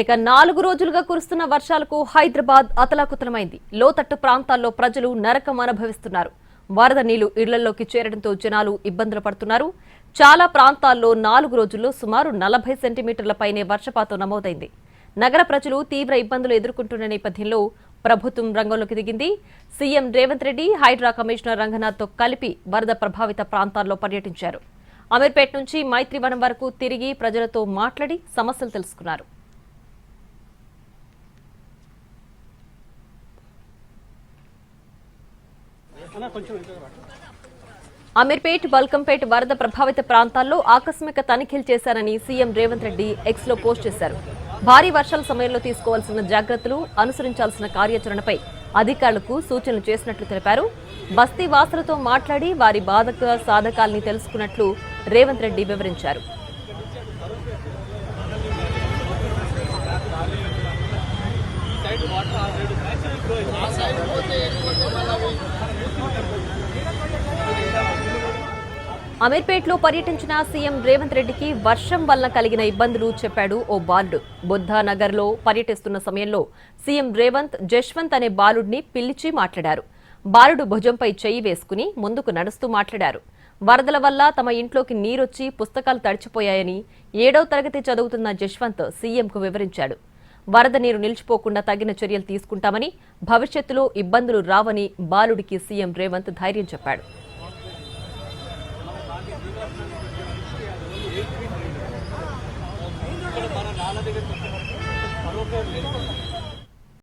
ఇక 4 రోజులుగా కురుస్తున్న వర్షాలకు హైదరాబాద్ అతలాకుతలమైంది. లోతట్టు ప్రాంతాల్లో ప్రజలు నరకం అనుభవిస్తున్నారు. వరద నీళ్లు ఇళ్లలోకి చేరడంతో జనాలు ఇబ్బందులు పడుతున్నారు. చాలా ప్రాంతాల్లో 4 రోజుల్లో సుమారు 40 సెంటీమీటర్ల పైనే వర్షపాతం నమోదైంది. నగర ప్రజలు తీవ్ర ఇబ్బందులు ఎదుర్కొంటున్న నేపథ్యంలో ప్రభుత్వం రంగంలోకి దిగింది. సీఎం రేవంత్ రెడ్డి హైడ్రా కమిషనర్ రంగనాథ్తో కలిపి వరద ప్రభావిత ప్రాంతాల్లో పర్యటించారు. అమీర్పేట్ నుంచి మైత్రివనం వరకు తిరిగి ప్రజలతో మాట్లాడి సమస్యలు తెలుసుకున్నారు. అమీర్పేట్, బల్కంపేట్ వరద ప్రభావిత ప్రాంతాల్లో ఆకస్మిక తనిఖీలు చేశారని సీఎం రేవంత్ రెడ్డి ఎక్స్ లో పోస్ట్ చేశారు. భారీ వర్షాల సమయంలో తీసుకోవాల్సిన జాగ్రత్తలు, అనుసరించాల్సిన కార్యాచరణపై అధికారులకు సూచనలు చేసినట్లు తెలిపారు. బస్తీ వాసులతో మాట్లాడి వారి బాధక సాధకాల్ని తెలుసుకున్నట్లు రేవంత్ రెడ్డి వివరించారు. అమీర్పేట్లో పర్యటించిన సీఎం రేవంత్ రెడ్డికి వర్షం వల్ల కలిగిన ఇబ్బందులు చెప్పాడు ఓ బాలుడు. బుద్ధానగర్లో పర్యటిస్తున్న సమయంలో సీఎం రేవంత్ జశ్వంత్ అనే బాలుడిని పిలిచి మాట్లాడారు. బాలుడు భుజంపై చెయ్యి వేసుకుని ముందుకు నడుస్తూ మాట్లాడారు. వరదల వల్ల తమ ఇంట్లోకి నీరొచ్చి పుస్తకాలు తడిచిపోయాయని 7వ తరగతి చదువుతున్న జశ్వంత్ సీఎంకు వివరించాడు. వరద నీరు నిలిచిపోకుండా తగిన చర్యలు తీసుకుంటామని, భవిష్యత్తులో ఇబ్బందులు రావని బాలుడికి సీఎం రేవంత్ ధైర్యం చెప్పాడు. ఇక్కడ మన నాన్న దగ్గర